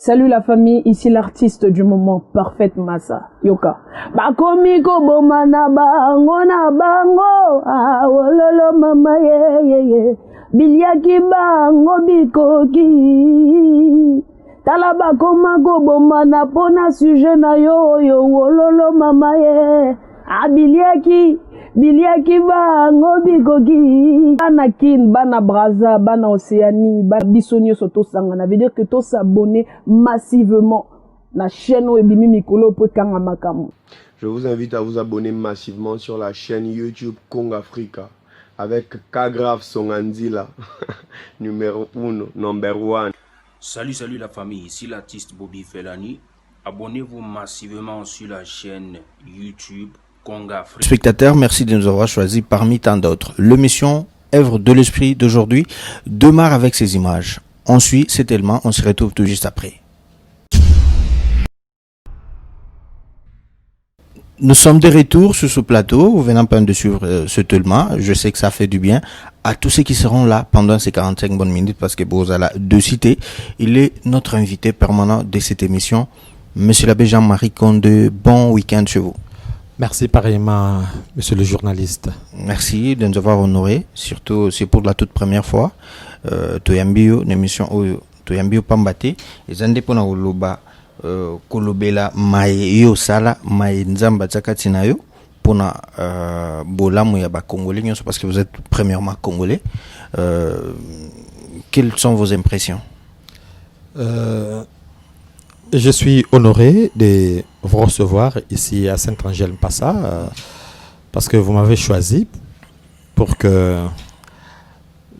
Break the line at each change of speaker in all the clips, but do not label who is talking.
Salut la famille, ici l'artiste du moment, Parfaite Massa, Yoka. Bakomi ko bomana bango na bango, ah wololo mama ye. Bilyaki bango bikoki. Tala bakoma ko bomana pona sujet na yo wololo mama ye. Ah Biliaki bango bikoki. Bana kin, bana braza, bana Océanie, bana bisonio soto sangana. Veut dire que to s'abonner massivement la chaîne Ebimi Mikolo pour Kanga Makamu.
Je vous invite à vous abonner massivement sur la chaîne YouTube Kong Africa avec Kagraf Songanzila, numéro 1, number 1.
Salut la famille, ici l'artiste Bobby Felani. Abonnez-vous massivement sur la chaîne YouTube Kong Africa.
Spectateurs, merci de nous avoir choisis parmi tant d'autres. L'émission Œuvre de l'Esprit d'aujourd'hui démarre avec ces images. On suit, c'est tellement, on se retrouve tout juste après. Nous sommes de retour sur ce plateau, vous venez de suivre ce tellement. Je sais que ça fait du bien à tous ceux qui seront là pendant ces 45 bonnes minutes parce que Bozala de cité, il est notre invité permanent de cette émission. Monsieur l'abbé Jean-Marie Conde, bon week-end chez vous.
Merci pareillement, monsieur le journaliste.
Merci de nous avoir honorés, surtout c'est pour la toute première fois. Toyambio, une émission Toyambio Pambate, et Zandepona Oloba, Kolobela, Maïo Sala, Maï Nzamba Tsakatinayo, Pona Bolamu Yaba Congolais, parce que vous êtes premièrement Congolais. Quelles sont vos impressions?
Je suis honoré de vous recevoir ici à Saint-Angèle-Passa parce que vous m'avez choisi pour que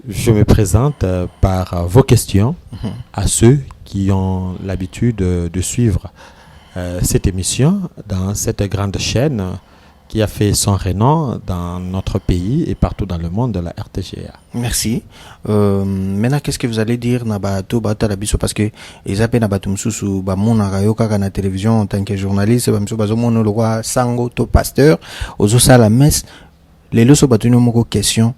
je me présente par vos questions à ceux qui ont l'habitude de suivre cette émission dans cette grande chaîne qui a fait son renom dans notre pays et partout dans le monde de la RTGA.
Merci. Maintenant, qu'est-ce que vous allez dire parce que ils appellent Nabatumsusu Bamona Rayoka à la télévision en tant que journaliste, Bazomono le roi Sango to pasteur, aux osa la messe, les loso batunu moko question,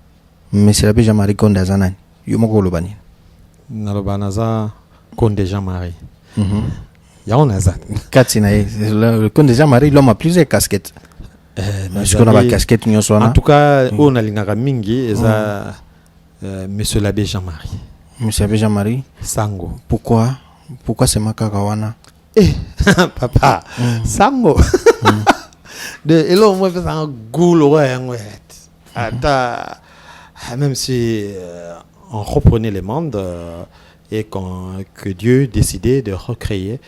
mais c'est la béja Marie Kondazanan. Yomoko Lobani.
Nalobanaza Konde Jean-Marie. Yaonaza.
Katsinae, le Konde Jean-Marie, l'homme a plusieurs casquettes.
En tout cas, on a l'ingara mingi et ça, monsieur l'abbé Jean-Marie.
Monsieur l'abbé Jean-Marie.
Sango.
Pourquoi c'est Makakawana?
Papa, Sango. Et là, moi, je fais un goût, même si on reprenait les mondes et que Dieu décidait de recréer,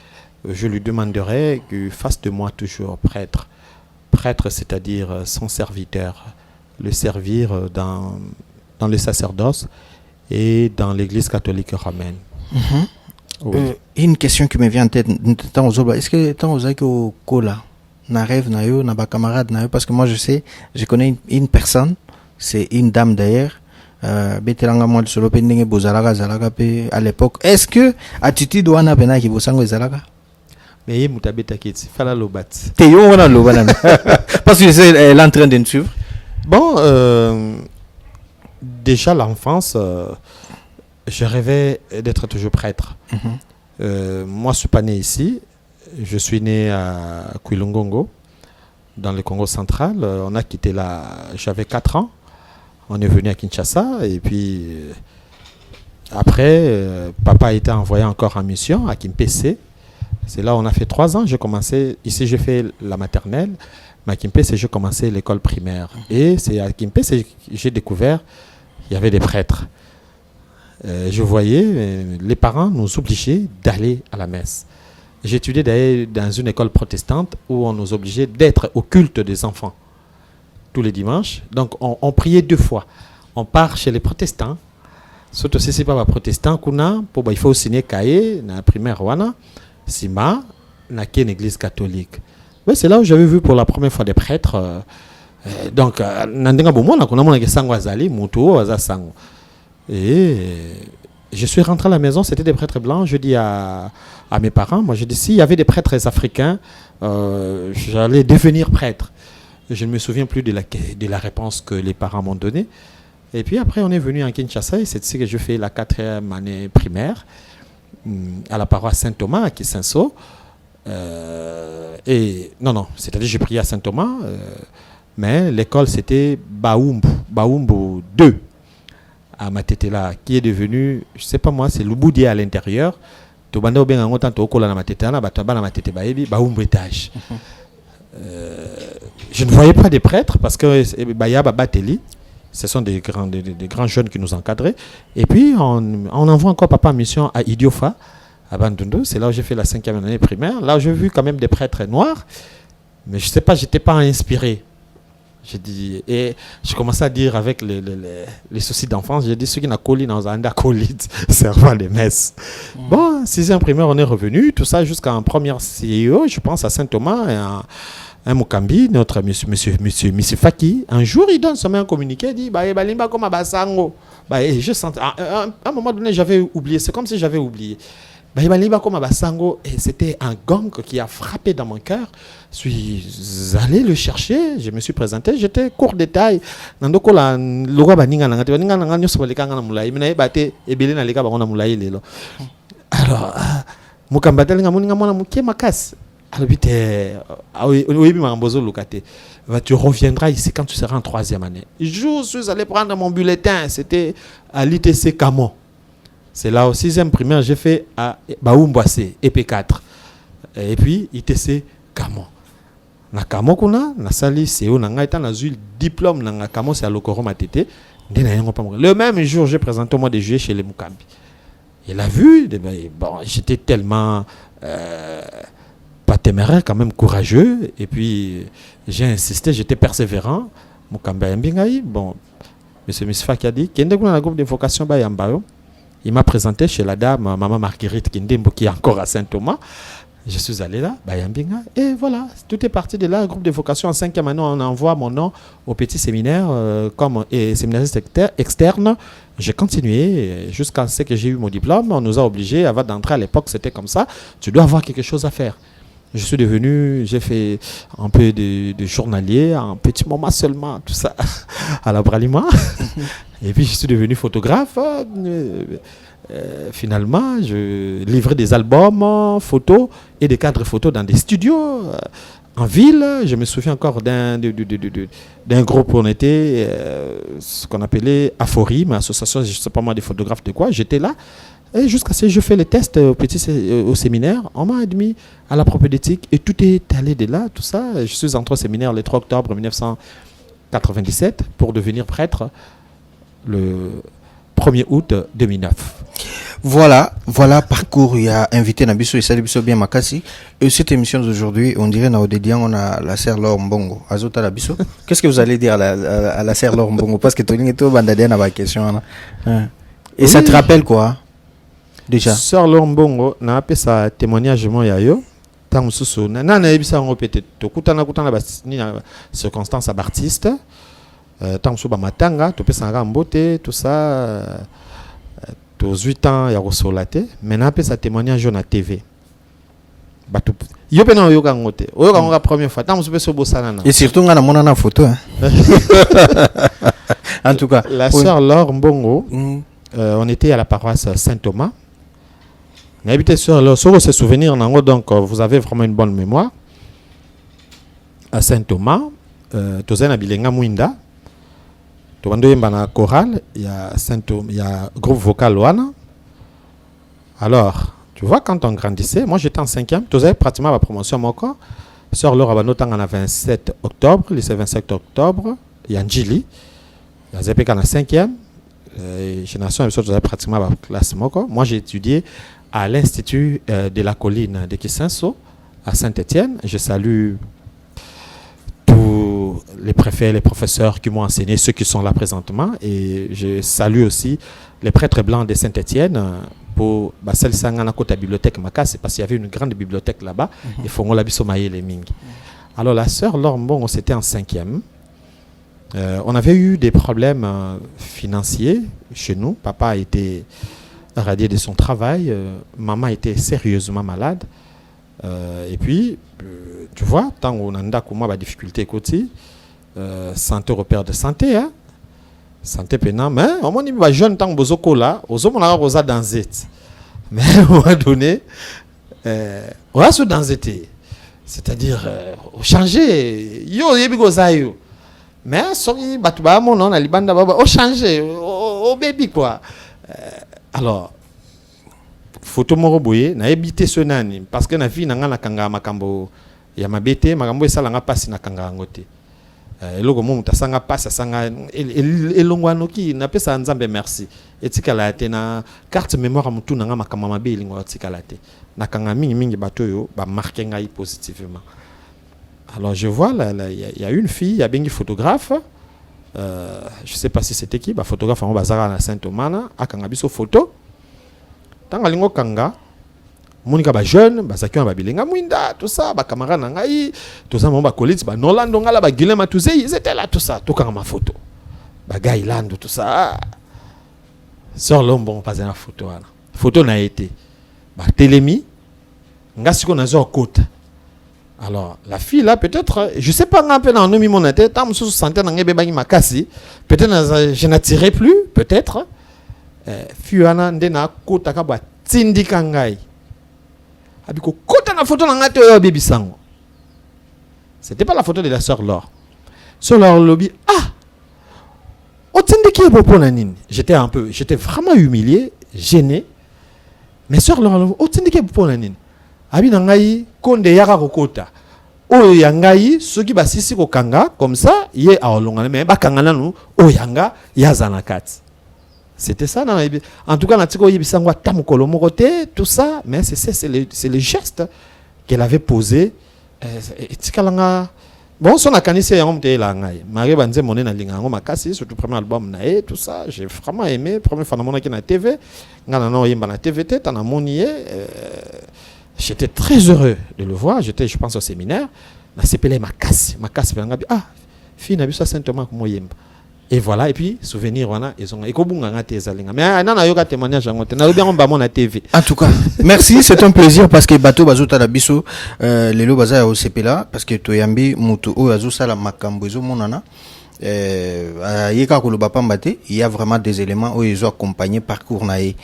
je lui demanderais qu'il fasse de moi toujours prêtre. Prêtre, c'est-à-dire son serviteur, le servir dans le sacerdoce et dans l'église catholique romaine. Oui.
Une question qui me vient en tête, est-ce que tant aux au cola, na rêve na yo, na ba camarade na yo, parce que moi je connais une personne, c'est une dame d'ailleurs, betelanga moi solo pendenge bozalaga zalaga pe à l'époque. Est-ce que attitude wana bena ki bosango zalaga?
Mais mutabeta kiti fala lobat.
Te yo wana lobana. Parce que c'est l'entrain de nous suivre.
Bon, déjà l'enfance, je rêvais d'être toujours prêtre. Moi, je suis pas né ici. Je suis né à Kwilungongo, dans le Congo central. On a quitté là, j'avais 4 ans. On est venu à Kinshasa et puis après, papa a été envoyé encore en mission à Kimpese. C'est là où on a fait 3 ans. J'ai commencé, ici j'ai fait la maternelle, mais à Kimpese j'ai commencé l'école primaire. Et c'est à Kimpese que j'ai découvert qu'il y avait des prêtres. Je voyais les parents nous obligeaient d'aller à la messe. J'étudiais d'ailleurs dans une école protestante où on nous obligeait d'être au culte des enfants tous les dimanches. Donc on priait 2 fois. On part chez les protestants. Surtout si ce n'est pas un protestant, il faut signer cahier dans la primaire wana. Sima, n'a une église catholique. Mais c'est là où j'avais vu pour la première fois des prêtres. Donc, et je suis rentré à la maison, c'était des prêtres blancs. Je dis à mes parents, moi je dis, s'il y avait des prêtres africains, j'allais devenir prêtre. Je ne me souviens plus de la réponse que les parents m'ont donnée. Et puis après, on est venu en Kinshasa et c'est ce que je fais la 4e année primaire. à la paroisse Saint-Thomas à Kisenso. Et non, c'est-à-dire j'ai prié à Saint-Thomas, mais l'école c'était Baoumbu 2 à Matetela, qui est devenu, je sais pas moi, c'est Luboudier à l'intérieur. Je ne voyais pas des prêtres parce que ce sont des grands jeunes qui nous encadraient. Et puis on envoie encore papa en mission à Idiofa, à Bandundu. C'est là où j'ai fait la 5e année primaire. Là où j'ai vu quand même des prêtres noirs, mais je sais pas, j'étais pas inspiré. J'ai dit, et je commençais à dire avec les soucis d'enfance, j'ai dit ceux qui n'ont collé dans un colis servant les messes. Bon, 6e primaire, on est revenu, tout ça jusqu'en première CEO, je pense à Saint-Thomas et à Mukambi, notre monsieur Faki. Un jour, il donne un communiqué, il dit, comme et je sentais, à un moment donné, j'avais oublié, c'est comme si j'avais oublié. Et c'était un gang qui a frappé dans mon cœur. Je suis allé le chercher, je me suis présenté, j'étais court détail. Alors, tu reviendras ici quand tu seras en 3e année. Je suis allé prendre mon bulletin, c'était à l'ITC Camon. C'est là au 6e primaire, j'ai fait à Baoumboissé, EP4. Et puis, ITC Camon. Na Camon, na sali, c'est où, na été dans le diplôme, na Camon, c'est à l'Okoro Matete. Le même jour, j'ai présenté au mois de juillet chez les Mukambi. Il a vu, bon, j'étais tellement pas téméraire, quand même courageux. Et puis, j'ai insisté, j'étais persévérant. Mukambi Mbingaï, bon, M. Misfa qui a dit, qu'il y a un groupe de vocation Bayambayo. Il m'a présenté chez la dame, maman Marguerite Kindembo, qui est encore à Saint-Thomas. Je suis allé là, Bayambinga, et voilà, tout est parti de là. Un groupe de vocation en 5e année, on envoie mon nom au petit séminaire comme séminariste externe. J'ai continué jusqu'à ce que j'ai eu mon diplôme. On nous a obligés, avant d'entrer à l'époque, c'était comme ça. Tu dois avoir quelque chose à faire. Je suis devenu, j'ai fait un peu de journalier, un petit moment seulement, tout ça, à la Bralima. Et puis, je suis devenu photographe. Finalement, je livrais des albums, photos et des cadres photos dans des studios en ville. Je me souviens encore d'un groupe où on était, ce qu'on appelait Aphorim, association, je ne sais pas moi, des photographes de quoi. J'étais là. Et jusqu'à ce que je fais les tests au séminaire, on m'a admis à la propédeutique et tout est allé de là, tout ça. Je suis entré au séminaire le 3 octobre 1997 pour devenir prêtre le 1er août 2009.
Voilà, parcours. Il y a invité Nabiso et Salibiso bien Makasi. Et cette émission d'aujourd'hui, on dirait on a la sœur Laure Mbongo. Azota Nabiso. Qu'est-ce que vous allez dire à la sœur Laure Mbongo? Parce que tout le monde est bandadé dans la question. Et ça te rappelle quoi? Déjà.
Sœur Laure Mbongo, n'a pas sa témoignage moi yayo. Tant sous na ebisa ngo peut-être kutana ni circonstance abartiste. Tant sous ba matanga, to pesa ngambote, tout ça. 8 ans ya rosolate, mais n'a pas sa témoignage na TV. Batu yo pena yo kangote. Oyo kangoka première fois, tant sous peso bosana na.
Et surtout on a mon photo. En tout cas,
la sœur Laure Mbongo, on était à la paroisse Saint-Thomas. On habitait sur ce souvenir, donc vous avez vraiment une bonne mémoire. À Saint-Thomas, Tozen a Bilenga Mouinda, Tobando chorale, il y a groupe vocal Loana. Alors, tu vois, quand on grandissait, moi j'étais en 5e, Tozen pratiquement la promotion mon corps. Sœur Laure Abanotan en a 27 octobre, lycée 27 octobre, il y a Njili, il y a Zepek en a 5e, génération pratiquement la classe mon corps. Moi j'ai étudié à l'Institut de la colline de Kisenso, à Saint-Étienne. Je salue tous les préfets, les professeurs qui m'ont enseigné, ceux qui sont là présentement. Et je salue aussi les prêtres blancs de Saint-Étienne pour celle qui sont à la bibliothèque Makas, parce qu'il y avait une grande bibliothèque là-bas. Et Fongo Labisomaye les Ming. Alors la sœur Laure Mbongo, c'était en 5e. On avait eu des problèmes financiers chez nous. Papa a été radié de son travail, maman était sérieusement malade, et puis tu vois, tant qu'on a des difficultés côté, santé repère de santé, santé pénal, mais au moins il jeune tant que là, aux hommes on a danser. Mais à un moment donné, on va se danser. C'est-à-dire, changer. Yo, yebigo zayo. Mais sorry, batuba mon nom, ali banda baba, changer, baby quoi. Alors, photo moro boye, na ebité ce nani, parce que na vie na ngana kanga makambo ya mabete, makambo esala nga pasi na kanga ngote. Eloko mo mutasanga pasi asanga elongwano ki na pesa nzambe merci. Etikala te na carte mémoire mutu na nga makambo mabe elingo etikala te. Na kanga mingi bato yo ba marquer ngai positivement. Alors je vois là il y a une fille, il y a bengi photographe. Je sais pas si c'était qui, ba photographe en bazara na Saint-Thomas akanga biso photo. Tanga lingo kanga monika ba jeune bazaki ba bilenga mwinda tout ça ba camarade na ngai tout ça mo ba collègues ba Nolando ngala ba Guilherme tout ça ils étaient là tout ça to kanga ma photo ba gars Ilando tout ça sort l'ombre pas une photo n'a été ba télémi ngasi ko nazo côte. Alors la fille là peut-être je sais pas un peu dans nomi mon tête tant sous santé na ngebe bangi makasi peut-être je n'attirais plus peut-être Fiona ndena kota ka ba tindika ngai abiko kota na photo na ngate yo baby sango. C'était pas la photo de la sœur Laure. Sur leur lobby o tindiki bopo na nini. J'étais vraiment humilié, gêné. Mais sœur Laure o tindiki bopo na nini. Abi na ngai konde yaka kokota. O yangai soki basisi ko kanga comme ça ye aolonga mais ba kanga nanu o yanga yazana kati. C'était ça. En tout cas, tout ça, mais c'est le geste qu'elle avait posé. Bon, son akanisi ya ngomte la ngai. Marie banze moné na linga ngoma kasi surtout premier album na tout ça, j'ai vraiment aimé. Première fois na mona ki na TV, ngana no yemba na TV tete na monié. J'étais très heureux de le voir. J'étais, je pense, au séminaire. Na sepelé makasi penga fille na biso Saint-Thomas ko yemba. Et voilà, et puis, souvenir, ils ont mais non, yoga témoignage na TV.
En tout cas, merci, c'est un plaisir parce que bateau bazota la biso lelo baza au CPLA parce que toyambi mutu o azu sala makambo ezo monana yeka ko loba pambate, il y a vraiment des éléments où ils ont accompagné parcours naé.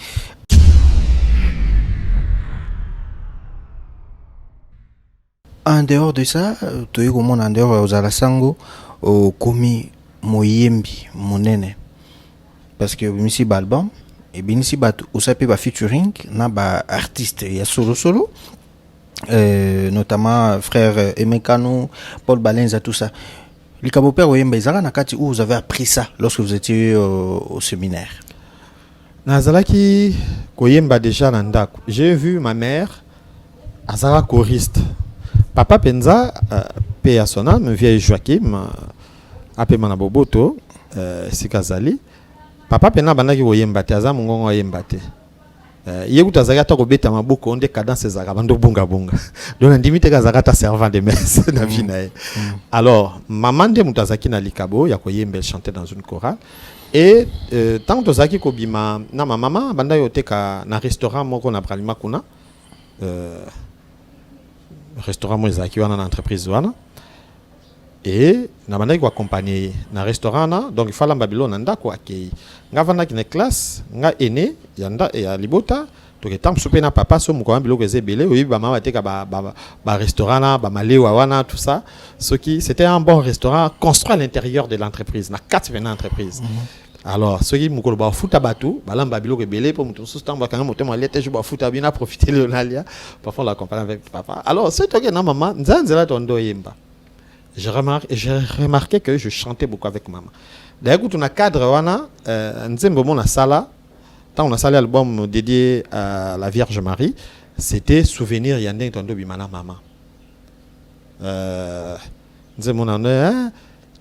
En dehors de ça, toyeko mona en dehors aux alasango au komi moyembi monene parce que bimisi ba album et binisi ba osape ba featuring na ba artiste ya solo notamment frère Emekano, Paul Balenza tout ça. Likabo père oyemba ezala na kati où vous avez appris ça lorsque vous étiez au séminaire.
Nazalaki koyemba déjà na ndako. J'ai vu ma mère azala choriste. Papa Penza paix à son âme, vieille Joachim ape mana boboto sikazali papa pena bandaki koyemba te aza mongongo ayemba te yeku tazaka to kobeta maboko onde cadence ezaka bando bunga donc ndimi te kazaka ta servant de messe na vie na ye. Alors maman de mutazaki na likabo ya koyemba chanter dans une chorale et tant tozaki kobima na maman banda yoteka na restaurant moko na Bralima kuna restaurant mo ezaki wana na entreprise wana. Et na bandaki ko accompagner na restaurant na donc il fallait Babylone ndako akei nga vanda ki na classe nga aîné yanda ya libota to ke tam souper na papa so mukwa biloko ezebele oyi ba mama teka ba restaurant na ba malewa wana tout ça ce qui c'était un bon restaurant construit à l'intérieur de l'entreprise na 4 entreprises. Alors ce qui mukolo ba futa batu balamba biloko ebele pour mutu so tamba kanga motema lete je ba futa bina profiter le nalia parfois la accompagner avec papa. Alors c'est toi que na maman nzanzela tondo yemba. J'ai remarqué que je chantais beaucoup avec maman. D'ailleurs, quand on a cadre, on a sala, quand on a salé l'album dédié à la Vierge Marie, c'était Souvenir Yandeng Tondo Bimana Maman.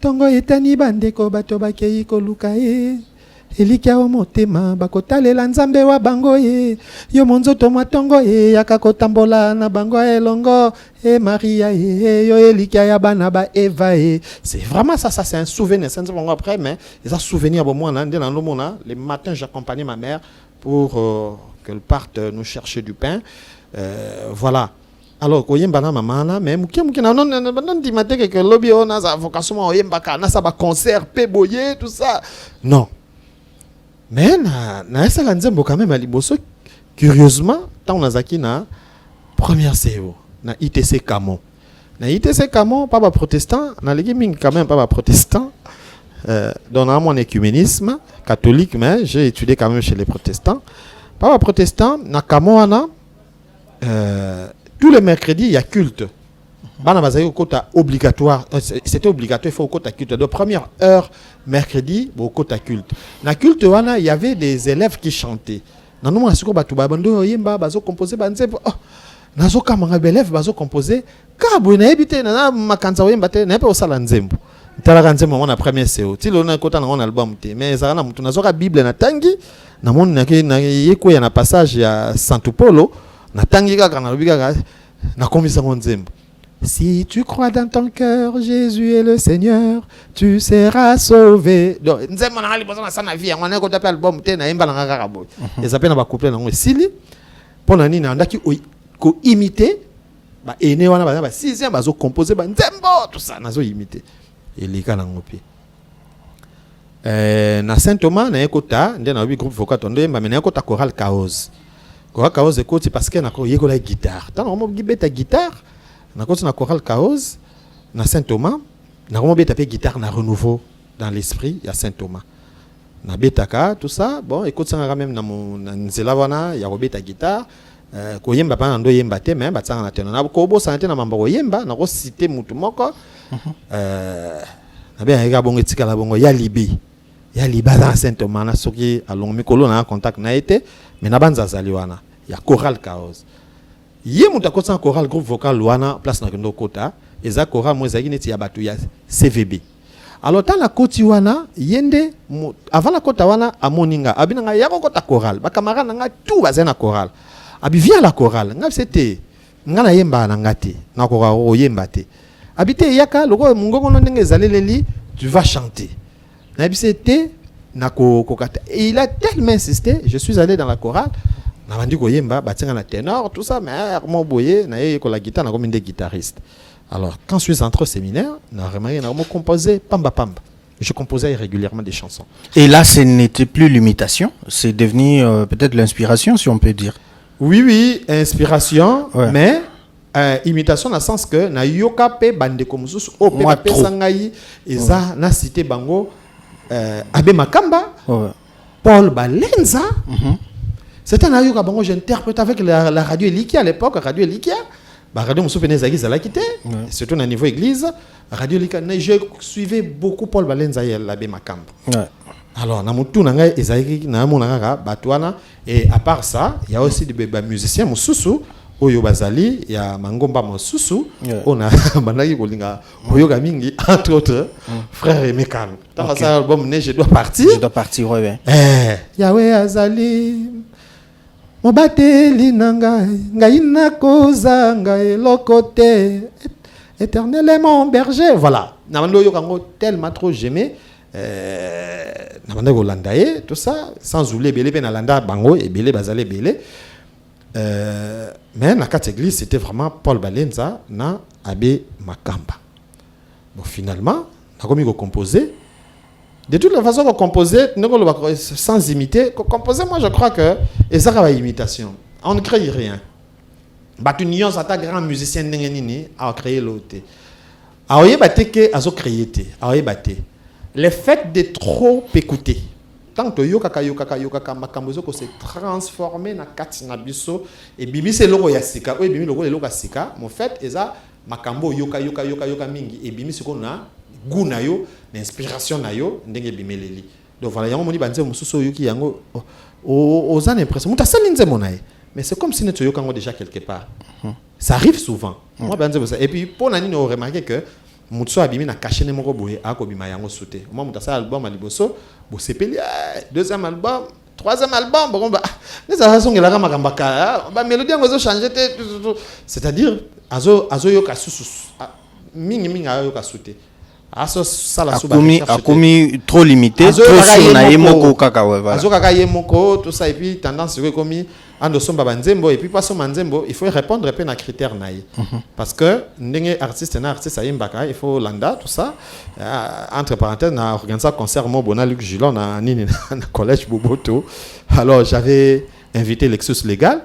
Tongo etani bandeko bato bakei koluka ye. Elikia o motema bakotalela nzambe wa bango ye yo monzoto matongo ye yakakotambola na bango elongo e Maria ye yo elikia ya bana ba Eva ye. C'est vraiment ça c'est un souvenir c'est un après mais ça souvenir bon moi dans le monde les matins j'accompagnais ma mère pour qu'elle parte nous chercher du pain voilà. Alors koyemba na mama mais muki na non di matin que lobby on a vocation oyemba kana ça ba concert pe boyer tout ça non. Mais na esa la nzembo quand même à liboso curieusement tant on a zaki na première CO na ITC Camon. Na ITC Camon pas protestant, na legi mingi quand même pas protestant. Dans mon écuménisme catholique, mais j'ai étudié quand même chez les protestants. Pas protestant, na Camon tous les mercredis il y a culte. Bana bazali au quota obligatoire, c'était obligatoire, il faut au quota culte. De première heure mercredi au quota culte. Na culte wana il y avait des élèves qui chantaient. Na nous asiko batu babando yemba bazo composer banze oh nazo kamanga élèves bazo composer kabu na ebité na makanza yemba te na pe osala nzembo. Tala nzembo mona première CO. Ti lona kota na on album te mais ça na mutu nazo ka bible na tangi na mon na yeko ya na passage ya Santo Polo na tangi kaka na lobika na komisa nzembo. Si tu crois dans ton cœur, Jésus est le Seigneur, tu seras sauvé. Donc, nous avons na vie, on a un album, on a un album. Et ça peut être couplé dans le sili. Pour l'année, on a imité. Et on a 6 ans, on a composé, tout ça, on a imité. Et les gars, on a na Saint-Thomas, on a un groupe vocal, on a un choral chaos. Choral chaos, c'est parce qu'on a une guitare. Tant on a une guitare. Na choral chaos na Saint-Thomas na romo beta pe guitare na renouveau dans l'esprit ya Saint-Thomas na betaka tout ça bon écoute ça même na nzela wana ya robeta guitare ko yemba pa ndo yemba te mais ba tsanga na tena na ko bo santé na mambo yemba na ko citer mutu moko na be ya bongo etika la bongo ya libi dans Saint-Thomas na soki along mikolo na contact na été mais na banza zali wana ya choral chaos. Yé mutakosa choral groupe vocal Luana place na kendo kota eza choral moza neti ya batu ya CVB. Alors tant la koti wana yende avant la kota wana amoninga abinanga yako kota choral ba camarade nga tout bazena choral abi vient la chorale nga c'était nga na yemba na ngati na ko yemba te habité yaka loko mungongo no ndenge zaleleli tu vas chanter na c'était na ko kata et il a tellement insisté je suis allé dans la chorale. Na bandi ko yemba batinga na ténor tout ça mais mo boyer na yé ko la guitare na comme des guitaristes. Alors quand je suis entré au séminaire na remarqué na mo composé pamba pamba. Je composais régulièrement des chansons. Et
là ce n'était plus l'imitation, c'est devenu peut-être l'inspiration si on peut dire.
Oui inspiration ouais. Mais imitation dans le sens que na yoka pe bande comme mususu o pe pe sangai eza na cité bango Abe Makamba ouais. Paul Balenza c'est un aïe que j'interprète avec la radio Elikia à l'époque, radio Elikia. La radio Moussoupené Zagis, elle a quitté, surtout au niveau église. Radio Elikia, je suivais beaucoup Paul Balenza et l'abbé Makamba. Alors, dans mon tour, et à part ça, il y a aussi des musiciens Moussoussou, Oyo Bazali, il y a Mangomba Moussoussou, on a Managi Kolinga, Oyo Gamingi, entre autres, frère et Mekan. Dans cet album, je dois partir.
Je dois partir, oui.
Yahweh Azali. Mobateli nanga ngaina koza ngai lokote éternel est mon berger voilà namando yo kango tellement trop j'aimais namando ko landaye tout ça sans oublier belé pe na landa bango et belé bazale belé mais la catégorie c'était vraiment Paul Balenza na Abe Makamba bon finalement na komi ko composer. De toute la façon, composer, sans imiter, composer, moi je crois que ça va imitation. On ne crée rien. Batunion, c'est un grand musicien a créé l'autre. Alors, il y a créé. Le fait de trop écouter, tant que makambozo s'est transformé dans katina biso et bimi c'est logo yasika, oui bimi logo yasika, mon fait eza makambo yoka mingi et bimi c'est qu'on a goût na yo l'inspiration na yo ndenge bimeleli donc voilà yango moni banze mususu yoki yango aux an impression muta salinze monae mais c'est comme si nous yokango déjà quelque part ça arrive souvent moi banze ça et puis pour nani no remarquer que mutuso abimi na caché ne moko boye akobima yango sauté moi muta sa album aliboso bo sepeli deuxième album troisième album bon bah les façons que la makambaka ba mélodie ngo zo changer c'est-à-dire azo yoka susu mingi yoka sauté
akomi trop limité trop sur na yemoko kaka ouais voilà
azo kaka yemoko tout ça et puis tendance c'est comme ando somba banzembo et puis pas somba nzembo il faut répondre à critère naï parce que ndenge artiste ayembaka il faut landa tout ça entre parenthèses na organisé concert mo bona Luc Gillon na nini na collège Boboto alors j'avais invité Lexus Légal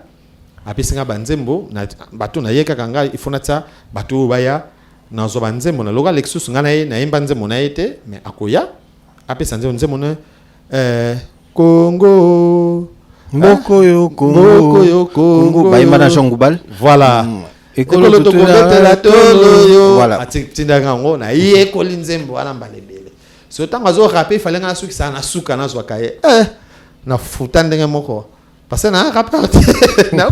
apesinga banzembo na bato na yeka kanga ifuna tsa bato baya na zo banzembo na loga Lexus ngana ye na yemba nzembo na yete mais akoya apesa nzembo na Congo
Mboko Congo baimba na Jongubal
voilà ekolo to kobetela tolo yo atinda ngango na ye kolinzembo ala mbalebele so tanga zo rapper fallait nga suki sana suka na zo kaye na futandenge moko parce que na rapper na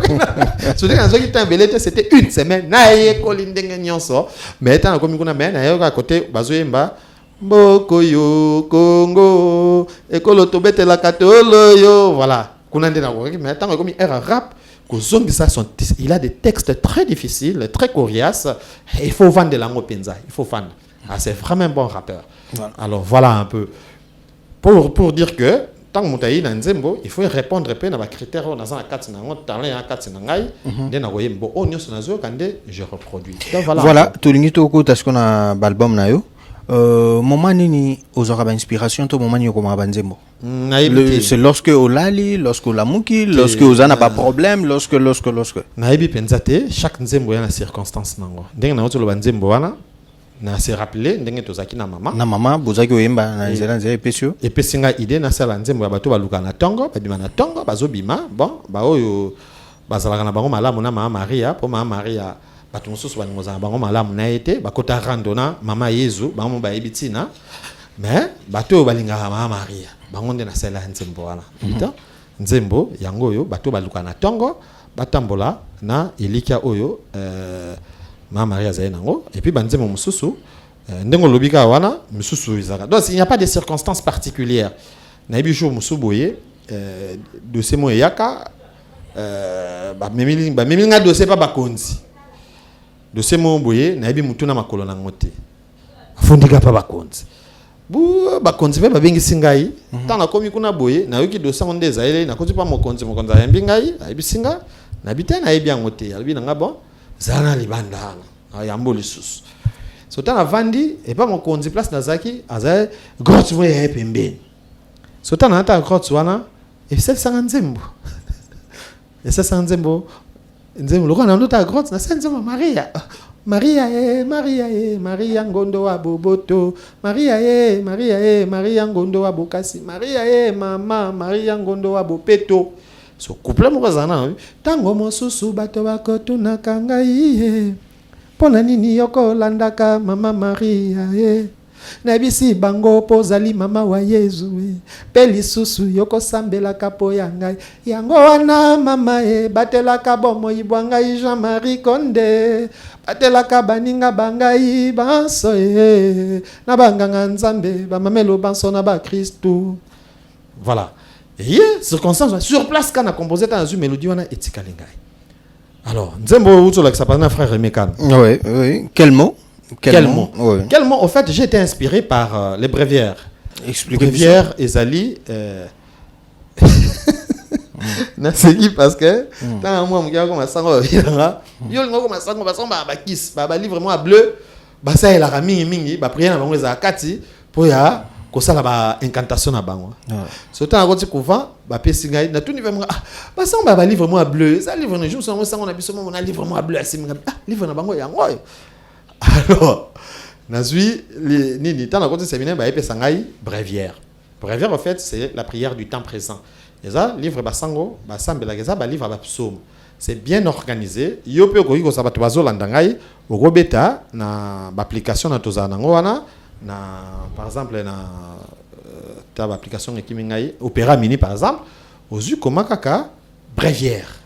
so dinga zo kitambelete c'était une semaine na ye kolindenge nyonso mais tanga komi kuna mais na yo ka côté bazo yemba Mboko yo Congo ekolo to betela katolo yo voilà kuna ndena ko mais tanga komi era rap. Il a des textes très difficiles, très coriaces. Il faut vendre de l'ango penza. Il faut vendre. Ah, c'est vraiment un bon rappeur. Voilà. Alors voilà un peu. Pour dire que, tant que Moutaï dans Nzembo, il faut répondre à des critères dans un cadre je reproduis.
Voilà, tout le monde a qu'on a l'album nayo. Moment nini ozora inspiration to moment nyoko mabanzembo c'est lorsque olali lorsque la muki lorsque ozana pas problème lorsque
naibi penzate chaque nzembo yana circonstance nango ndenge na otolo banzembo wana na se rappeler ndenge tozaki na mama
bozaki oyemba na nzela epesio
epesinga idée na sala nzembo ya bato baluka na tongo badima na tongo bazobima bon ba oyo bazalaka na bango malamu na mama Maria po mama Maria bato mosusu balingoza bango malamu na ete bakota randona mama Yezu bango bayebitina mais bato balingaka mama Maria bango nde na sala nzembo wana nzembo yango oyo bato baluka na tongo batambola na elikia oyo mama Maria zaye nango et puis banzembo mosusu ndengo lobika wana mosusu izaka donc il n'y a pas de circonstances particulières na yebi jour mosusu boye dossier mo yaka ba memili nga dossier pa bakonzi dossier mo boye na yebi mutuna makolo na ngote afundika pa bakonzi bu bakonzi pe babengisi ngai tanga komi kuna boye na yoki dossier mo ndeza ile na kozi pa mokonzi ayembi ngai ayebi singa na bita na yebi ngote yalbi nga bon zana libanda yambo lisusu so tana vandi et pas mokonzi place nazaki azaye grotte mo ya pembeni so tana ata grotte wana et c'est ça nzembo et ça nzembo loko na ndota grotte na nzembo Maria ngondo wa boboto Maria ngondo wa bokasi mama Maria ngondo wa bopeto so couple mo zana tango mosusu bato bakotuna kangai pona nini yoko landaka mama Maria na bisi bango pozali mama wa Yezu peli susu yoko sambela kapo yangai yango wana mama batelaka bomo ibwanga Jean-Marie Konde batelaka baninga bangai banso na banganga nzambe bamamelo banso na ba Kristo voilà et circonstance sur place quand on a composé dans une mélodie on a etikalingai alors nzembo uto la sapana frère Remekan
oui quel mot
Quel mot au fait j'ai été inspiré par les bréviaires.
Expliquez-moi.
Bréviaires Ezali c'est qui parce que tant moi mon comme ça yo ngo comme ça ba kiss ba livre moi bleu ba ça la mingi ba prière na bango za kati pour ya ko sala ba incantation na bango so tant ko ti couvent ba pesi ngai na tout niveau ba ça ba livre moi bleu ça livre ne joue ça on a biso mon livre moi bleu livre na bango yango alors nazui nini tant na côté séminaire ba epesa ngai bréviaire en fait c'est la prière du temps présent et ça livre basango basambela ça ba livre ba psaume c'est bien organisé yo pe ko ça ba to bazolanda ngai okobeta na ba application na toza nango wana na par exemple na ta ba application ekimi ngai Opéra Mini par exemple ozu koma kaka bréviaire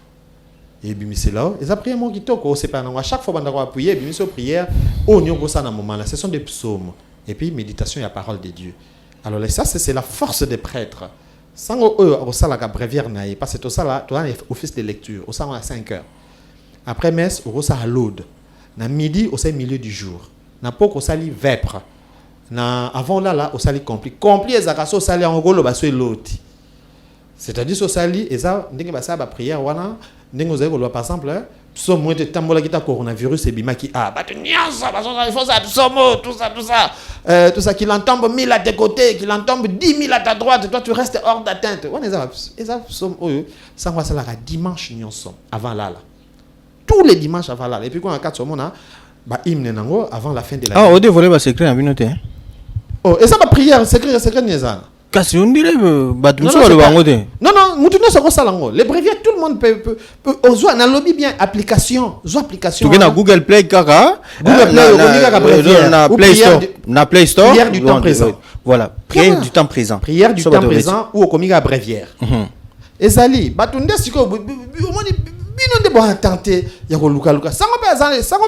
et bimisé là et après mon kitoko c'est pas à chaque fois bandako appuyer bimisé prière au nyoko ça na moment là ce sont des psaumes et puis méditation et la parole de Dieu alors ça c'est la force des prêtres sango au sala ka bréviaire na parce que tout ça là tu as office de lecture au sala à 5 heures après messe au ça à l'aude na midi au milieu du jour na poko sali vêpres na avant là au sali compli ezakaso sali en golo baso loti c'est-à-dire so sali et ça ndenge ba ça ba prière wana ndenge vous avez par exemple psaume moi te tambola kita coronavirus et bimaki bato nyonso il faut ça psaume tout ça qu'il en tombe 1000 à tes côtés, qu'il en tombe 10 000 à ta droite, toi tu restes hors d'atteinte. On est ça psaume ça va ça la dimanche nyonso avant là tous les dimanches avant là et puis quand on a 4 somona hymne nango avant la fin de la
au dévoilé va s'écrire en binoté
et ça va prière secret nieza.
Kasi on dirait
non, les brevets tout le monde peut ozo na lobby bien application
tu na Google Play kaka na Play Store
prière du temps présent
voilà prière du temps présent
ou au comiga bréviaire ezali batunde siko bino de bon tenter ya ko luka sango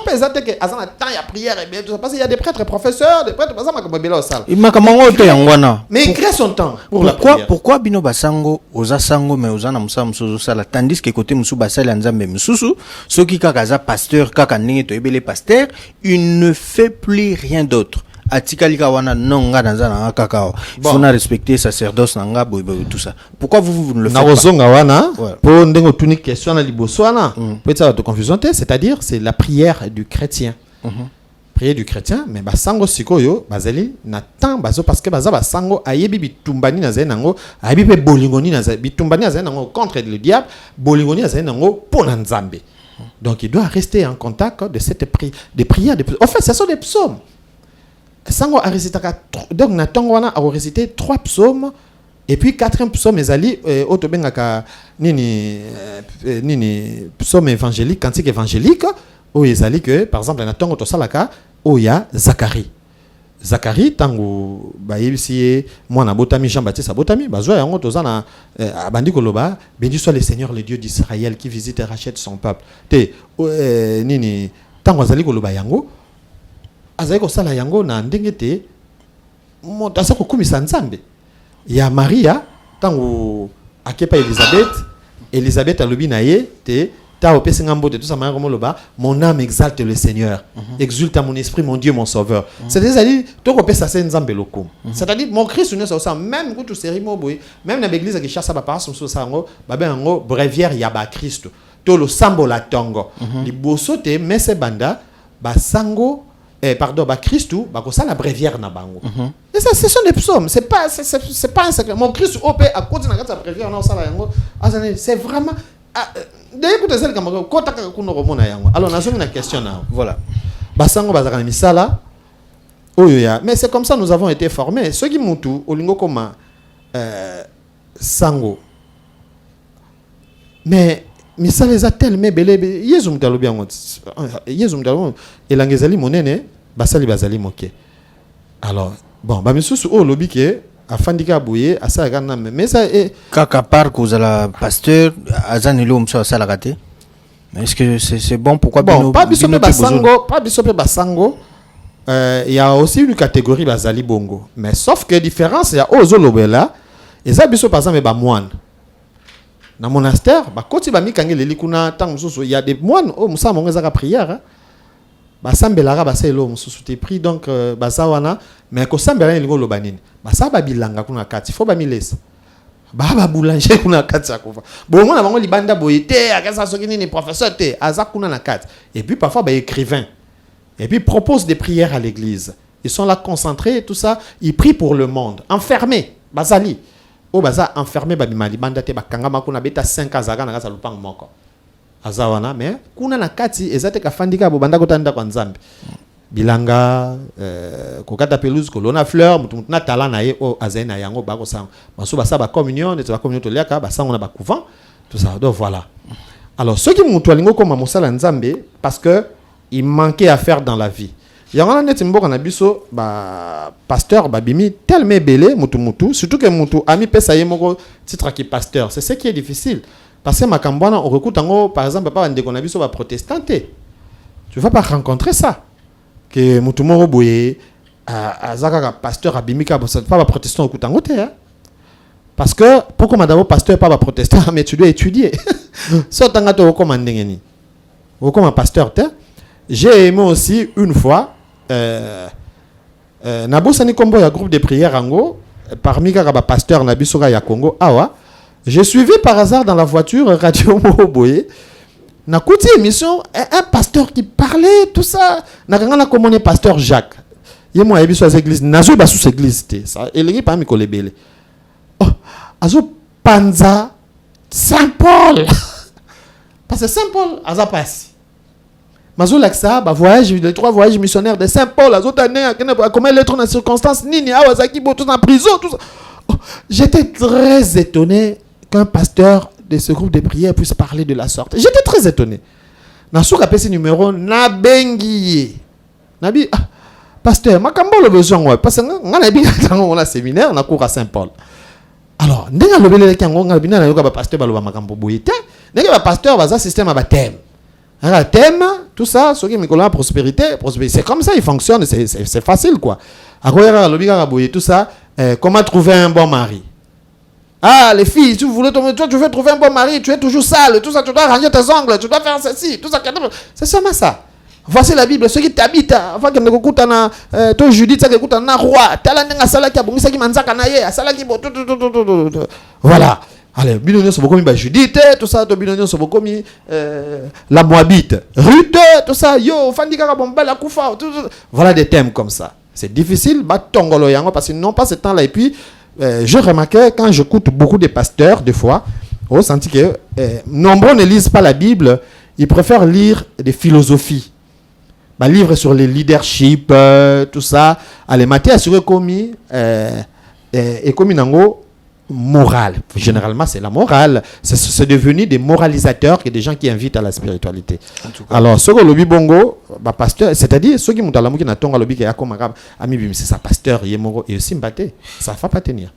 pesa te que azana temps ya prière et bien tout ça parce qu'il y a des prêtres professeurs des prêtres bazama ko bela au salle
imakamango te yangwana
mais il crée son temps pour la prière.
Pourquoi bino basango oza sango mais oza na musa mususu sala tandis que côté musu basala nzambe mususu soki kaka za pasteur kaka ndenge to ebele pasteur il ne fait plus rien d'autre Atikalika wana nonga dans un kakao. Il faut respecter sacerdoce nanga tout ça. Pourquoi vous ne le faites pas?
Narozonga wana pour ndengo tuni question na liboswana. Peut-être ça de confusion c'est-à-dire c'est la prière du chrétien. Prière du chrétien mais basango sikoyo bazali na temps bazo parce que baza basango ayebi bitumbani na zango ayebi pe bolingoni na bitumbani na zango contre le diable bolingoni na zango pour nzambe. Donc il doit rester en contact de cette des prières en fait ce sont des psaumes. Sango a récité donc na tongwana a récité 3 psaumes et puis 4e psaume ezali otobengaka nini psaume évangélique cantique évangélique où ezali que par exemple na tongo to salaka oya Zacharie tango bayebisi mwana botami Jean-Baptiste botami bazwa yango tozana abandi koloba béni soit le Seigneur le Dieu d'Israël qui visite et rachète son peuple te nini tango azali koloba yango azali sala yango na ndenge te moto asa kokumisa nzambe ya Maria tango akepa Elisabeth alobi na ye te ta opesi ngambo te tout ça maya komoloba mon âme exalte le Seigneur exulte à mon esprit mon Dieu mon sauveur c'est-à-dire to kopesa se nzambe lokum c'est-à-dire mon Christ ne ça même kutu serimo boy même na l'église qui chasse ba passe so sango ba bengo bréviaire ya ba Christ to lo sambo la tongo liboso te mese banda ba sango pardon, Christou, ça la bréviaire na bango. Et ça, ce sont des psaumes. C'est pas un secret. Mon Christ op à côté de la bréviaire na sala yango. C'est vraiment. D'ailleurs, écoutez celle comme kota kuno romona yango. Alors, na une question na.
Voilà.
Basango bazaka misala. Oyoya. Mais c'est comme ça nous avons été formés. Ceux qui mutu olingo koma sango. Mais misala eza tellement belé yezu mutalobi yango yezu mutalobi elangezali monene basali bazali moke alors bon ba misusu o lobi ke afandika boye asaka na mais ça
kaka par cause la pasteur azanilo mso sala raté mais est-ce que c'est bon pourquoi
bon pas biso pe basango il y a aussi une catégorie bazali bongo mais sauf que différence il y a ozo lobela et ça biso par exemple ba moine na monastère ba koti ba mikangeli likuna tant mususu il y a des moines au musa monga za prière ba sambelaka ba selo mususu te pris donc ba sawana mais ko sambela lingo lobanini ba sa ba bilanga kuna kati faut ba milesa ba boulanger kuna kati akofa bon mona bango libanda boyete akasa soki nini professeur te aza kuna na kati et puis parfois ba écrivain et puis propose des prières à l'église ils sont là concentrés tout ça ils prient pour le monde enfermés bazali o baza enfermé ba bimali banda te bakanga makuna beta 5 azaka na kasa lupang moko azawana mais kuna na kati ezate ka fandika bo banda kotanda kwa nzambe bilanga kokata pelouse kolona fleur mutu na talent na ye o azena yango bako sang baso basa ba communion et ba communion to liaka ba sango na ba couvent tout ça donc voilà alors ceux qui mutu alingo comme mosala nzambe parce que il manquait à faire dans la vie. Il y a un net mboka na biso ba pasteur ba bimi tellement belé mutu surtout que mutu ami pesa yemoko titre qui pasteur c'est ce qui est difficile parce que makambwana on recoute ngo par exemple pas ndeko na biso ba protestanté tu vas pas rencontrer ça que mutu moko boye azaka pasteur abimika pas ba protestant recoute ngo te parce que pourquoi madame pasteur pas ba protestant mais tu dois étudier so tanga to ko mandengeni ou comme un pasteur te j'ai aimé aussi une fois nabosani kombo ya groupe de prière ango parmi kaka pasteur na biso ya Congo awa j'ai suivi par hasard dans la voiture radio Moboye na kouti émission un pasteur qui parlait tout ça na kanga na komone pasteur Jacques ye mo yebi so église nazo ba sous église té ça elingi pa mi kolebele oh azo panza Saint Paul parce que Saint Paul aza passe mazo laksa ba voyage les 3 voyages missionnaires de Saint Paul azo tané à comment lettre dans circonstances nini awazaki bo tout en prison tout ça. Oh, j'étais très étonné qu'un pasteur de ce groupe de prière puisse parler de la sorte. J'étais très étonné. Dans ce cas, ce numéro, na bengi. Nabi, pasteur, ma kambo le besoin, parce que on a séminaire, on a cours à Saint-Paul. Alors, n'enga le bele kango, n'enga bina na yoka ba pasteur baloba makambo boyete, n'enga ba pasteur ba système à thème. Un thème, tout ça, ce qui me colle prospérité, c'est comme ça, il fonctionne, c'est facile quoi. Akoyera lobi ka boyete tout ça, comment trouver un bon mari. Ah, les filles, tu veux trouver un bon mari, tu es toujours sale, tout ça, tu dois ranger tes ongles, tu dois faire ceci, tout ça. C'est seulement ça. Voici la Bible, ceux qui t'habitent, avant que nous écoutons toi Judith, ça qui écoute un roi, talent sala qui a bon ça qui manzaka naye, sala qui voilà. Allez, binonio so bokomi ba Judith, tout ça, to binonio so bokomi la Moabite, Ruth, tout ça, yo, fandika bomba la kufa, voilà des thèmes comme ça. C'est difficile, ba tongolo yango parce que non pas ce temps-là et puis je remarquais quand j'écoute beaucoup de pasteurs, des fois, on senti que nombreux ne lisent pas la Bible, ils préfèrent lire des philosophies. Bah, livres sur le leadership, tout ça. Allez, maté assuré commis, et commis nango morale. Généralement, c'est la morale. C'est devenu des moralisateurs que des gens qui invitent à la spiritualité. Alors, ce que le bongo, bah, pasteur, c'est-à-dire ceux qui m'ont dit que n'attendent le bique à comme ami, c'est ça, pasteur, yemoro, et aussi mbaté, ça ne va pas tenir.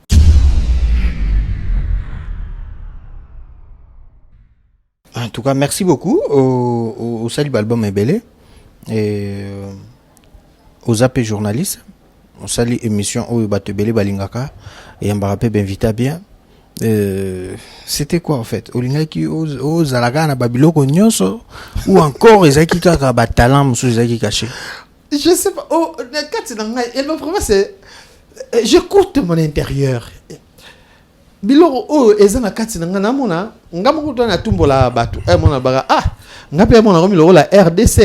En tout cas, merci beaucoup au Salib Album Ebele et aux AP journalistes. On salue émission au Batebele Balingaka et Mbarape Benvita bien. C'était quoi en fait? Olingaki aux Zalaga na Babiloko Nyonso ou encore Ezaki Kaka Batalam sous Ezaki caché?
Je sais pas. Oh, le problème c'est j'écoute mon intérieur. Biloro oh ezana kati na ngana mona ngamo kuto na tumbola batu mona baga ngape mona romi lo la RDC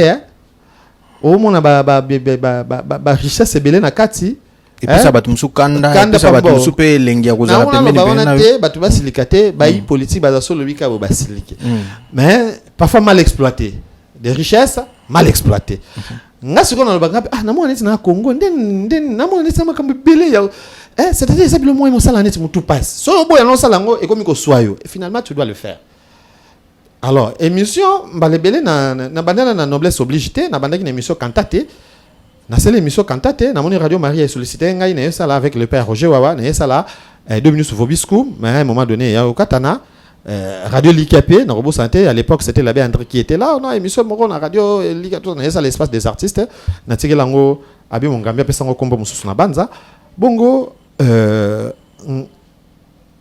o mona ba richesse ebele na kati
et puis ça batu musukanda et puis ça batu musupe lengia kozala pembeni
na batu basilikate bayi politique bazaso lobika bo basilike mais parfois mal exploité des richesses mal exploitées nga sikono lo baga na mona neti na Congo nden na mona neti makambo bele ya c'est-à-dire c'est le moins mon salaire net tout passe. So boy non salango et comme ko soyo. Et finalement tu dois le faire. Alors émission balebele na bandana na noblesse obligée na bandaki na émission cantate. Na c'est l'émission cantate na mon radio Marie est sollicité ngai na ça là avec le père Roger Wawa na ça là 2 minutes sur Vobiscou mais à un moment donné il y a au Katana radio Likapé na Robo Santé à l'époque c'était l'abbé André qui était là non émission moro na radio Likapé na ça l'espace des artistes na tikelango abi mon gambia pesa ngo kombo mususu na banza bongo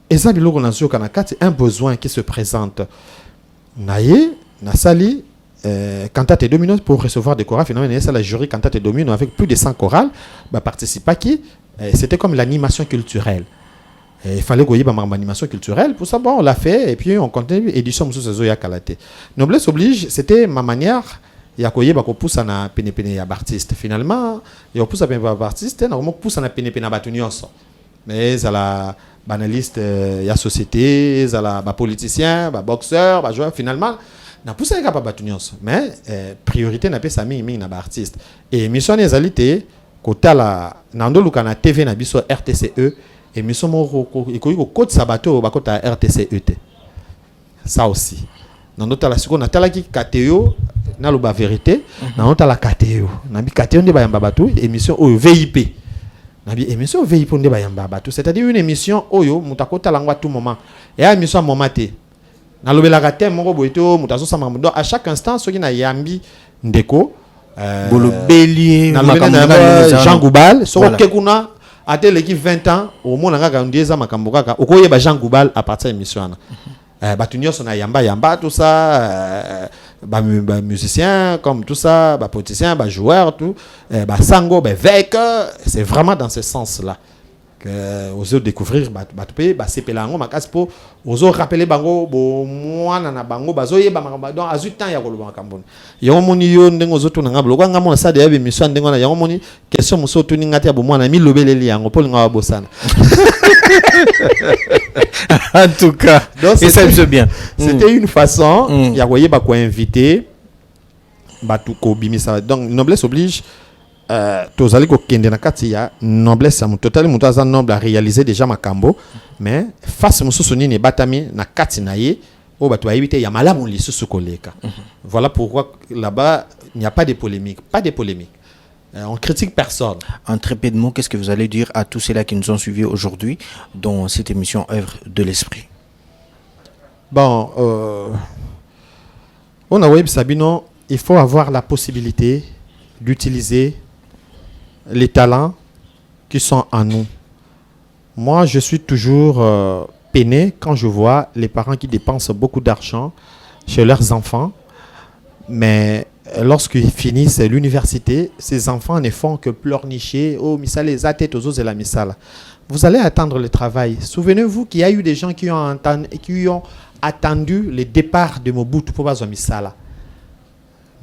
eza biloko na zoka na kati un besoin qui se présente naye na sali cantate domino pour recevoir des chorales finalement il y a la jury cantate domino avec plus de 100 chorales bah participa qui c'était comme l'animation culturelle il fallait goyer ba animation culturelle pour ça bon on l'a fait et puis on continue édition mususu zo ya kalate noblesse oblige c'était ma manière ya koyeba ko poussa na penepene ya artiste finalement ya poussa ben ba artiste na vraiment poussa na penepene na batu nyonso mais à la banaliste ya société à la ba politicien ba boxeur ba joueur finalement na poussa ka ba batu nyonso mais priorité na pesa mingi na ba artiste et mission ezalité kotala na ndoluka na TV na biso RTCE et mission moko ikoyi ko kota sabato ba kota RTCE ça aussi na ndotala siko na talaki kateo na loba vérité na ndotala kateo na bi kateo nde ba yamba batu émission o VIP na bi émission VIP nde ba yamba batu c'est-à-dire une émission oyo mutakota langwa tout moment et à émission momate na lobela ka thème moko boito mutaso sama ndo à chaque instant soki na yambi ndeko
bolobeli
na Jean Goubal soko kekuna ate l'équipe 20 ans au monde nga ndieza makambo kaka okoyeba Jean Goubal à partir émission na batu nyonso na yamba tout ça ba musicien comme tout ça ba politicien ba joueur tout ba sango ba vec c'est vraiment dans ce sens là ozo découvrir bato pe ba sepela ngo makasi po ozo rappeler bango bo mwana na bango bazo yeba makamba donc azu temps ya koloba makambo yango moni yo ndengo ozo tuna ngabo lokwa ngamo na sa de yabe mission ndengo na yango moni question muso tuni ngati ya bo mwana mi lobeleli yango po linga bosana
En tout cas,
donc
et ça c'est bien.
C'était une façon ya koyeba ko inviter batu ko bimisa donc noblesse oblige. Tozali ko kende na kati ya noblesse ya totali mutu aza noble a réaliser déjà makambo mais face mususu nini batami na kati na ye o batu ayibite ya malamu lisusu koleka. Voilà pourquoi là-bas il n'y a pas de polémique, on critique personne.
En très peu de mots, qu'est-ce que vous allez dire à tous ceux-là qui nous ont suivis aujourd'hui dans cette émission Œuvre de l'Esprit?
Bon, on a web Sabino, il faut avoir la possibilité d'utiliser les talents qui sont en nous. Moi, je suis toujours peiné quand je vois les parents qui dépensent beaucoup d'argent chez leurs enfants, mais lorsqu'ils finissent l'université, ces enfants ne font que pleurnicher. Oh, misala les tête aux os et la misala. Vous allez attendre le travail. Souvenez-vous qu'il y a eu des gens qui ont attendu le départ de Mobutu pour Bazo Misala.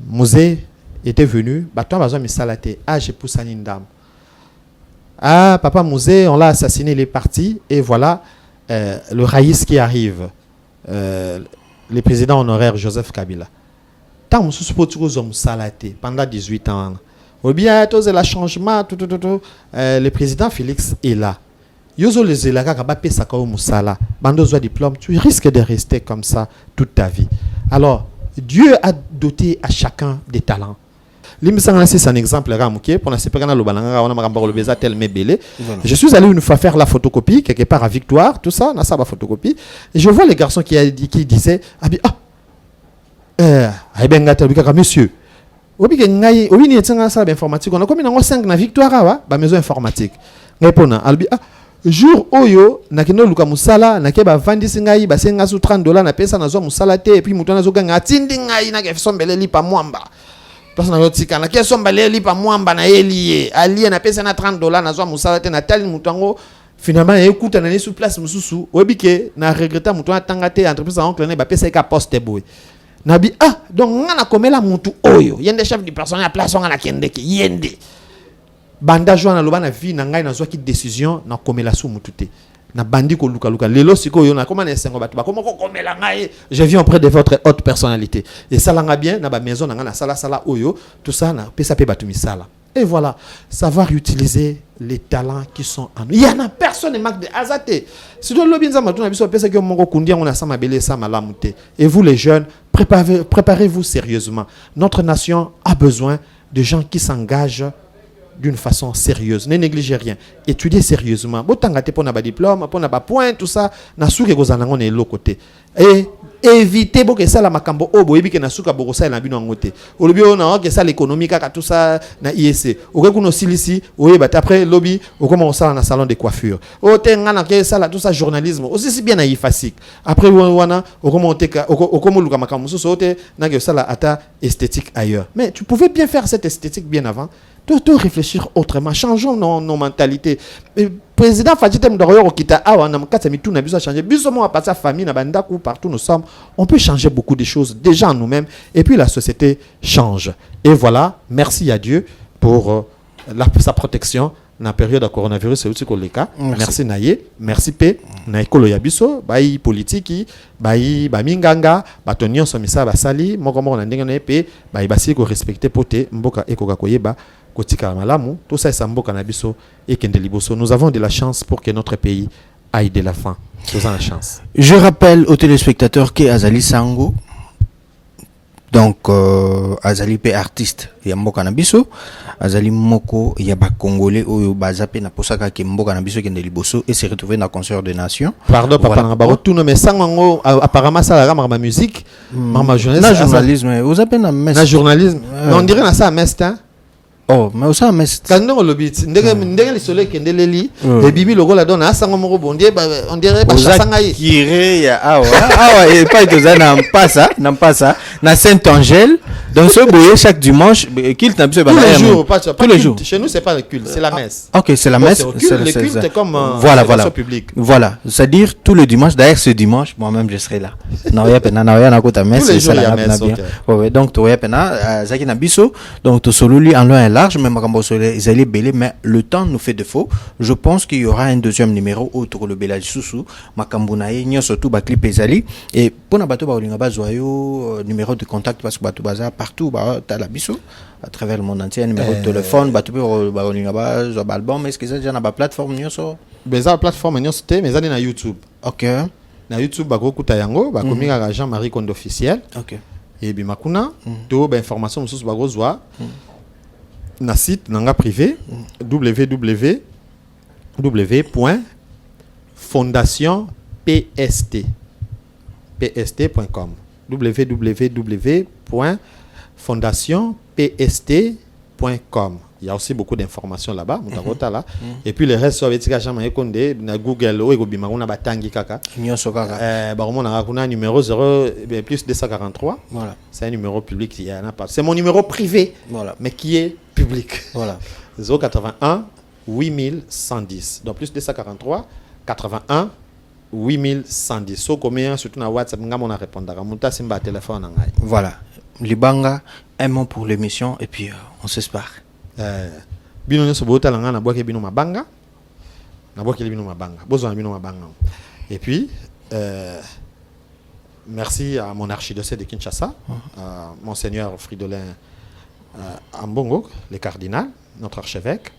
Mosé était venu, toi Bazo Misala te, j'ai poussé une dame. Ah, papa Mosé, on l'a assassiné, il est parti, et voilà le raïs qui arrive, le président honoraire Joseph Kabila. Tant pendant 18 ans. Ou bien, tout le changement, le président Félix est là. Yozo les élèves qui sakao musala, bandozo diplôme, tu risques de rester comme ça toute ta vie. Alors, Dieu a doté à chacun des talents. C'est un exemple pour je suis allé une fois faire la photocopie quelque part à Victoire, tout ça, na sa photocopie, et je vois les garçons qui disaient monsieur, informatique, on a comme 5 na Victoire, maison informatique. Jour oyo nakino luka musala nakeba vandisi ngai basenga su $30 na pesa na zo musala te et puis mutana zo ganga tindi ngai na kesombele lipa mwamba parce na yotika na kesombele lipa mwamba na elie alie na pesa na $30 na zo musala te na tali mutango finalement écoute na sur place mususu webike na regretta mutana tanga te entreprise a oncle ne ba pesa ka poste boy nabi donc ngana komela mutu oyo yende chef du personnel à place ngana kendeke yende banda joana loba na vie na ngai na zwa ki décision na komela su mutute na bandi ko luka luka lelo siko yo na koma na sengo batu ba komo ko komela ngai je viens auprès de votre haute personnalité et ça langa bien na ba maison na ngana sala oyo tout ça na pesa pe batu misala et voilà savoir utiliser les talents qui sont en nous. Il y en a personne ne manque de azate si do lobi nzama tuna biso pesa ki mongo kundia ngona sama bele sama lamute et vous les jeunes préparez-vous sérieusement. Notre nation a besoin de gens qui s'engagent d'une façon sérieuse, ne négligez rien, étudiez sérieusement. Botangate pour na diplôme, pour na point, tout ça, na souke gozanango ne l'autre côté. Et évitez que ça la makambo obo ebi ke na souka bokosa na bino ngote. Olobi na que ça l'économie kaka tout ça na IEC. Oke kuno silisi, oye bat après lobby, o comment ça na salon de coiffure. O tenga na ke ça la tout ça journalisme. Aussi si bien na ifasik. Après wana o comment teka o comment luka makambo so sote na que ça la ata esthétique ailleurs. Mais tu pouvais bien faire cette esthétique bien avant. Tout réfléchir autrement, changeons nos mentalités. Le président Fadjite Mdoroyo Kita Awa Namkata Mitou n'a besoin de changer. Bisous à passer famille, Nabandaku, partout nous sommes. On peut changer beaucoup de choses déjà en nous-mêmes. Et puis la société change. Et voilà, merci à Dieu pour sa protection dans la période de coronavirus. C'est aussi le cas. Merci Naye, merci P. Naikolo Yabiso, Bayi politique, Bayi Baminganga, Batonion Somisa Basali, Mokomo Nandengane P, Bayi Basi ko respecter pote, Mboka Eko Koyeba. Tout ça est Canabiso et Kendeliboso. Nous avons de la chance pour que notre pays aille de la fin. Nous avons la chance.
Je rappelle aux téléspectateurs que Azali Sango, donc Azali P artiste, Yambo Canabiso, Azali Moko, Yaba Congolais, Oyo Bazape, Naposaka, Kimbo Canabiso, Kendeliboso, et s'est retrouvé dans le concert des nations.
Pardon, papa, voilà. Tout mais Sango, apparemment, ça la ma musique, ma journalisme.
Na journalisme, vous appelez na messe.
Na journalisme. On dirait na ça à messe, hein?
Oh, mais ça, mais
Quand on le bit, ndenge le soleil qui ndeleli, et bibi logo la donne à sango moko bondie, on dirait pas sangaï.
Kiré, et pas que ça n'aime pas ça, na Saint-Angèle, donc ce boyer chaque dimanche, culte n'a plus
tous les jours, pas
tous les jours.
Chez nous c'est pas le culte, c'est la messe.
Ok, c'est la messe.
Le culte est comme
voilà,
public.
Voilà, c'est-à-dire tous les dimanches. D'ailleurs, ce dimanche, moi-même je serai là. Naoya pena, naoya na kota messe.
Tous les jours il y a messe.
Ouais, donc toya pena, zaki na biso, donc to solo lui en loin et large, même makambo solo ezali belé, mais le temps nous fait défaut. Je pense qu'il y aura un deuxième numéro autour le belage sous makambo na ye surtout ba clip ezali et pour na bato ba olinga ba zoyo numéro de contact parce que bato baza partout ba ta la biso à travers le monde entier, numéro de téléphone, bato ba olinga ba zo album, est-ce que ça déjà na ba plateforme nyoso?
Beza plateforme nyoso te, mais ça na YouTube.
OK.
Na YouTube ba kokuta yango, ba komika Jean-Marie Kondo officiel.
OK.
Et bi makuna to ba information mususu ba gozwa na site nanga privé www.fondationpst.com www.fondationpst.com. Il y a aussi beaucoup d'informations là-bas, et puis le reste sur Jean-Marie Condé na Google ou ekobima kuna batangi kaka.
Nyoso kaka.
Ba on a kuna numéro 0 plus 243. Voilà. C'est un numéro public, il y en a pas. C'est mon numéro privé. Voilà. Mais qui est public. Voilà. 081 8110. Donc plus 243 81 8110. So combien surtout na WhatsApp ngamo na répondre. Muta simba téléphone ngai.
Voilà. Libanga, un mot pour l'émission et puis on s'espère.
Bino nyoso bota langa na boke bino mabanga. Na boke bino mabanga. Bozo na bino mabanga. Et puis merci à mon archidiocèse de Kinshasa, Monseigneur Fridolin Ambongo, le cardinal, notre archevêque,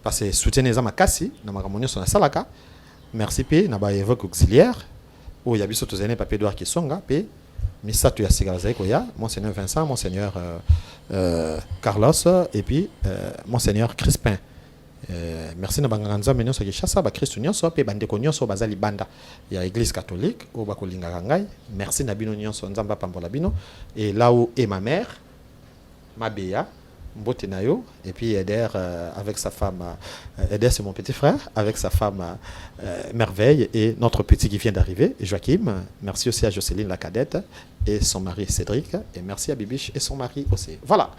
parce que soutien les amakasi, na makamonyo sur la salaka. Merci p na ba évêque auxiliaire, où il y a biso tozene papier Edouard Kisonga p misa tu ya sigalaza koya, Monseigneur Vincent, Monseigneur Carlos et puis Monseigneur Crispin. Merci na banganza menyo so Kinshasa ba Christ nyonso pe bandeko nyonso bazali banda ya église catholique o bakolinga ngai. Merci na bino nyonso nzamba pambola bino et là où est ma mère Mabea Mbotenayo et puis Eder avec sa femme Eder c'est mon petit frère avec sa femme Merveille et notre petit qui vient d'arriver Joachim. Merci aussi à Jocelyne la cadette et son mari Cédric et merci à Bibiche et son mari aussi. Voilà.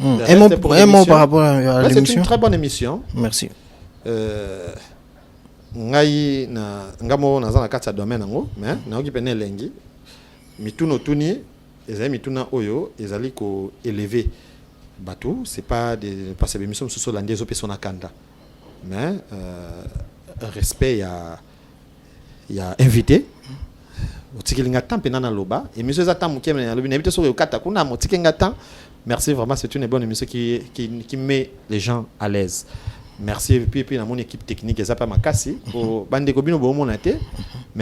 Un mot par rapport à l'émission.
C'est une très bonne émission.
Merci.
Ngai na ngamo na zana kati ya domaine ngo mais na okipene lengi mituno tuni ezali mituna oyo ezali ko élever bateau c'est pas des parce que l'émission sous la ndezo pe sona kanda mais respect il y a invité otikilinga tampe nana loba émission za tamu kemena lobi invité sur yo kata kuna motikenga tam. Merci vraiment, c'est une bonne émission qui met les gens à l'aise. Merci et puis dans mon équipe technique et ça pas ma casse pour bande kobino bo monate.